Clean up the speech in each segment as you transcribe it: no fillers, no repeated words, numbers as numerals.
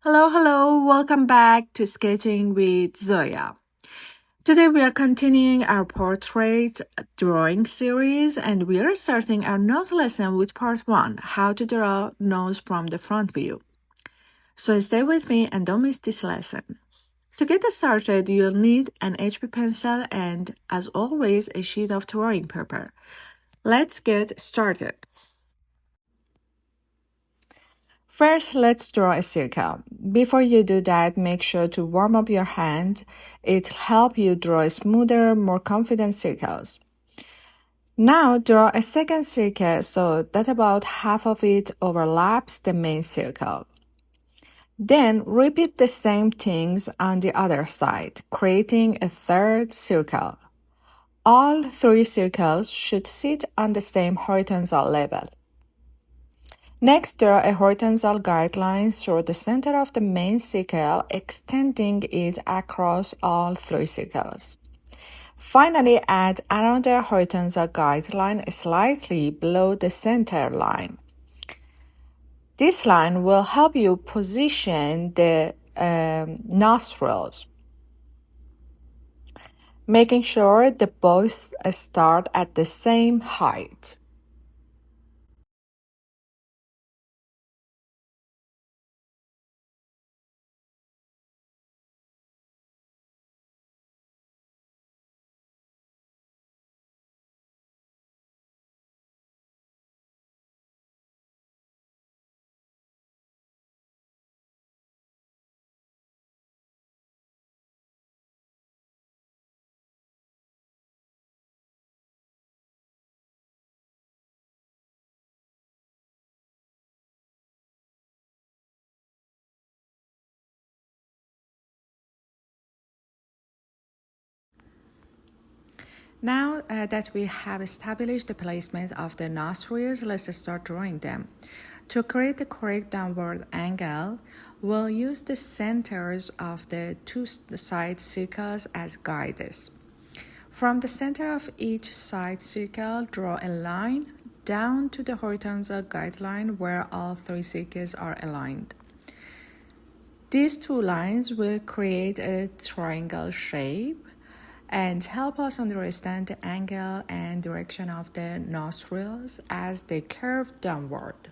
Hello, welcome back to Sketching with Zooya. Today we are continuing our portrait drawing series and we are starting our nose lesson with part 1, how to draw nose from the front view. So stay with me and don't miss this lesson. To get started, you'll need an HB pencil and, as always, a sheet of drawing paper. Let's get started. First, let's draw a circle. Before you do that, make sure to warm up your hand. It'll help you draw smoother, more confident circles. Now, draw a second circle so that about half of it overlaps the main circle. Then, repeat the same things on the other side, creating a third circle. All three circles should sit on the same horizontal level. Next, draw a horizontal guideline through the center of the main circle, extending it across all three circles. Finally, add another horizontal guideline slightly below the center line. This line will help you position the nostrils, making sure that both start at the same height. Now that we have established the placement of the nostrils, let's start drawing them. To create the correct downward angle, we'll use the centers of the two side circles as guides. From the center of each side circle, draw a line down to the horizontal guideline where all three circles are aligned. These two lines will create a triangle shape and help us understand the angle and direction of the nostrils as they curve downward.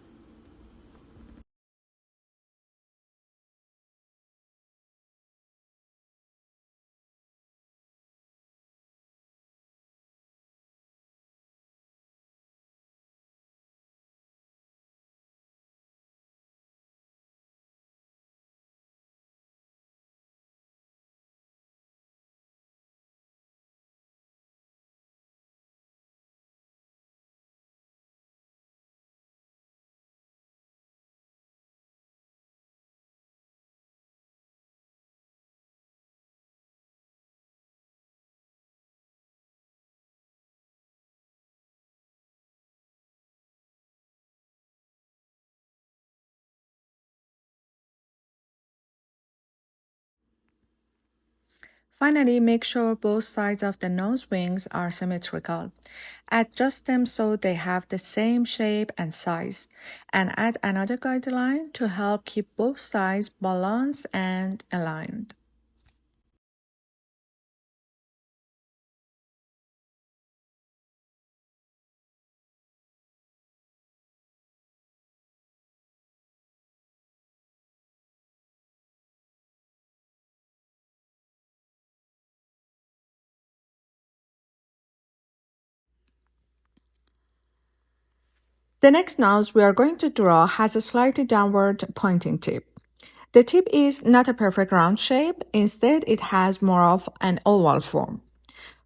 Finally, make sure both sides of the nose wings are symmetrical. Adjust them so they have the same shape and size, and add another guideline to help keep both sides balanced and aligned. The next nose we are going to draw has a slightly downward pointing tip. The tip is not a perfect round shape, instead it has more of an oval form.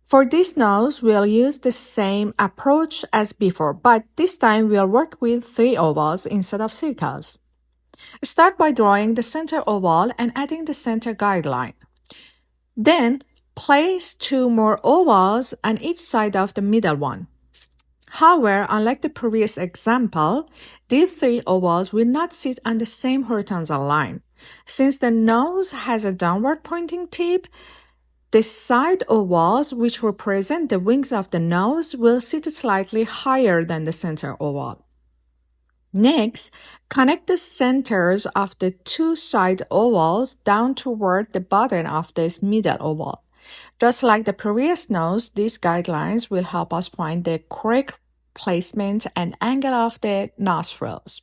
For this nose, we'll use the same approach as before, but this time we'll work with 3 ovals instead of circles. Start by drawing the center oval and adding the center guideline. Then, place 2 more ovals on each side of the middle one. However, unlike the previous example, these 3 ovals will not sit on the same horizontal line. Since the nose has a downward pointing tip, the side ovals, which represent the wings of the nose, will sit slightly higher than the center oval. Next, connect the centers of the two side ovals down toward the bottom of this middle oval. Just like the previous nose, these guidelines will help us find the correct placement and angle of the nostrils.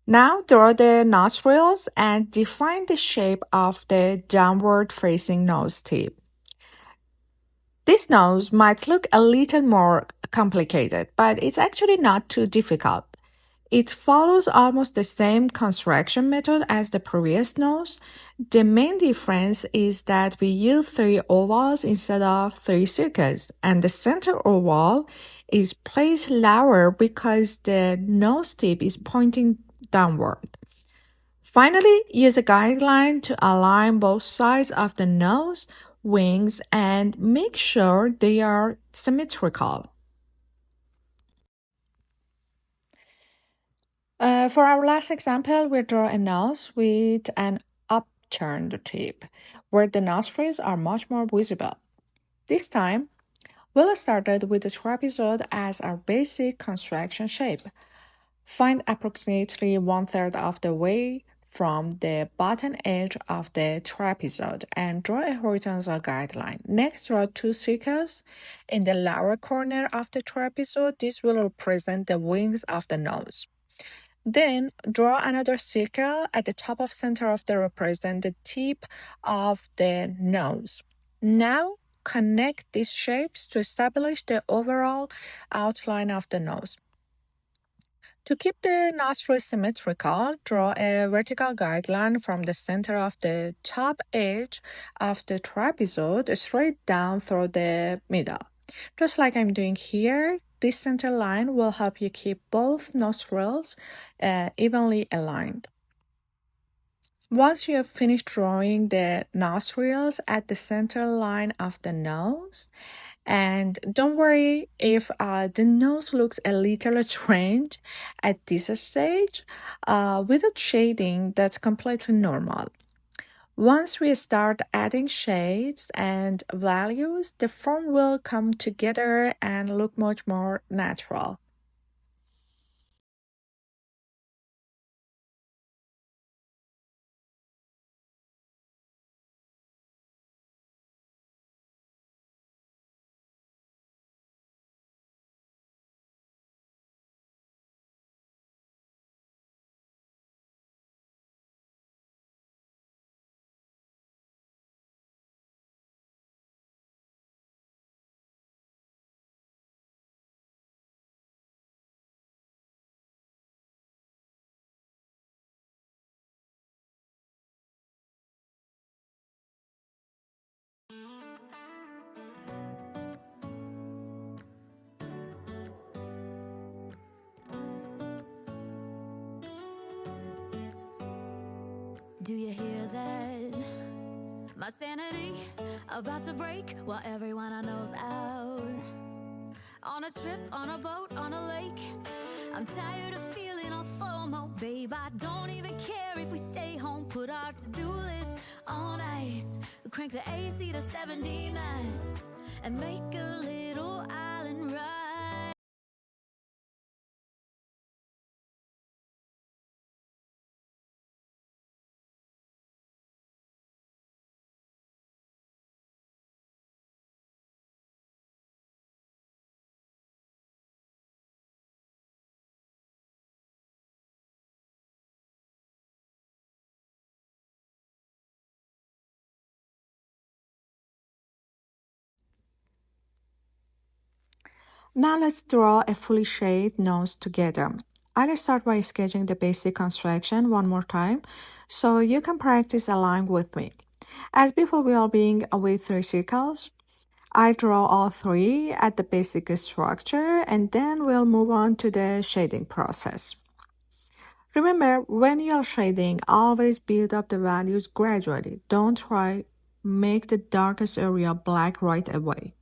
Now draw the nostrils and define the shape of the downward facing nose tip. This nose might look a little more complicated, but it's actually not too difficult. It follows almost the same construction method as the previous nose. The main difference is that we use 3 ovals instead of 3 circles, and the center oval is placed lower because the nose tip is pointing downward. Finally, use a guideline to align both sides of the nose, wings, and make sure they are symmetrical. For our last example, we'll draw a nose with an upturned tip, where the nostrils are much more visible. This time, we'll start with the trapezoid as our basic construction shape. Find approximately 1/3 of the way from the bottom edge of the trapezoid and draw a horizontal guideline. Next, draw 2 circles in the lower corner of the trapezoid. This will represent the wings of the nose. Then draw another circle at the top of center of the represent the tip of the nose. Now connect these shapes to establish the overall outline of the nose. To keep the nostrils symmetrical, draw a vertical guideline from the center of the top edge of the trapezoid straight down through the middle. Just like I'm doing here, this center line will help you keep both nostrils evenly aligned. Once you have finished drawing the nostrils at the center line of the nose, and don't worry if the nose looks a little strange at this stage, without shading, that's completely normal. Once we start adding shades and values, the form will come together and look much more natural. Do you hear that? My sanity about to break while everyone I know's out. On a trip, on a boat, on a lake. I'm tired of feeling all FOMO, babe. I don't even care if we stay home. Put our to-do list on ice. Crank the AC to 79 and make a little island ride. Now let's draw a fully shaded nose together. I'll start by sketching the basic construction one more time so you can practice along with me. As before, we are being with 3 circles. I draw all 3 at the basic structure and then we'll move on to the shading process. Remember, when you're shading, always build up the values gradually. Don't try make the darkest area black right away.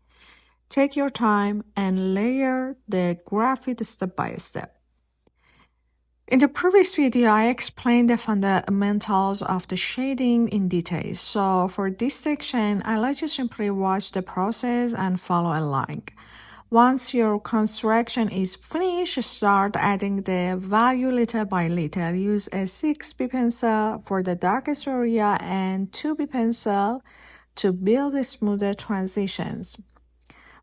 Take your time and layer the graphite step by step. In the previous video, I explained the fundamentals of the shading in detail. So for this section, I let you simply watch the process and follow along. Once your construction is finished, start adding the value little by little. Use a 6B pencil for the darkest area and 2B pencil to build smoother transitions.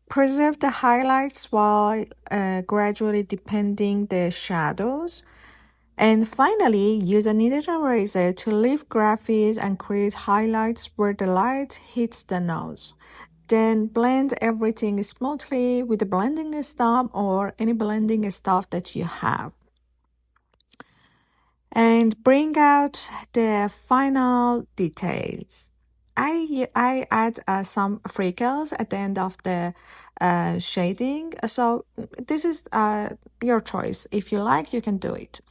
Preserve the highlights while gradually deepening the shadows. And finally, use a kneaded eraser to lift graphics and create highlights where the light hits the nose. Then blend everything smoothly with the blending stump or any blending stuff that you have. And bring out the final details. I add some freckles at the end of the shading. So this is your choice. If you like, you can do it.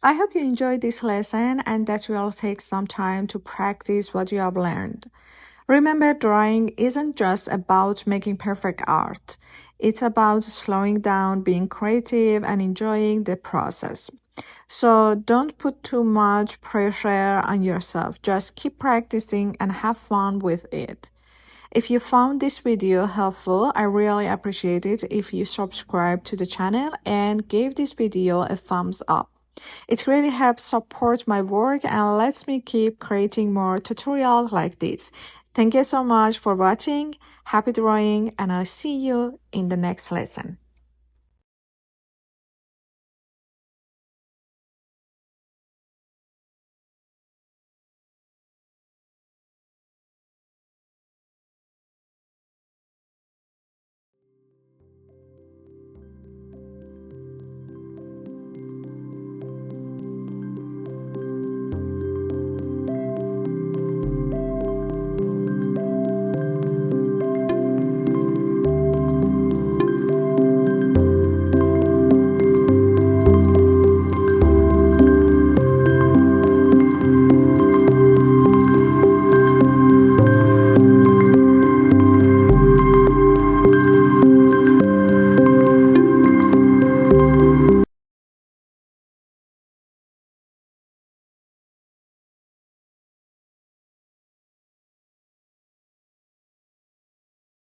I hope you enjoyed this lesson and that you will take some time to practice what you have learned. Remember, drawing isn't just about making perfect art. It's about slowing down, being creative, and enjoying the process. So don't put too much pressure on yourself. Just keep practicing and have fun with it. If you found this video helpful, I really appreciate it if you subscribe to the channel and give this video a thumbs up. It really helps support my work and lets me keep creating more tutorials like this. Thank you so much for watching. Happy drawing, and I'll see you in the next lesson.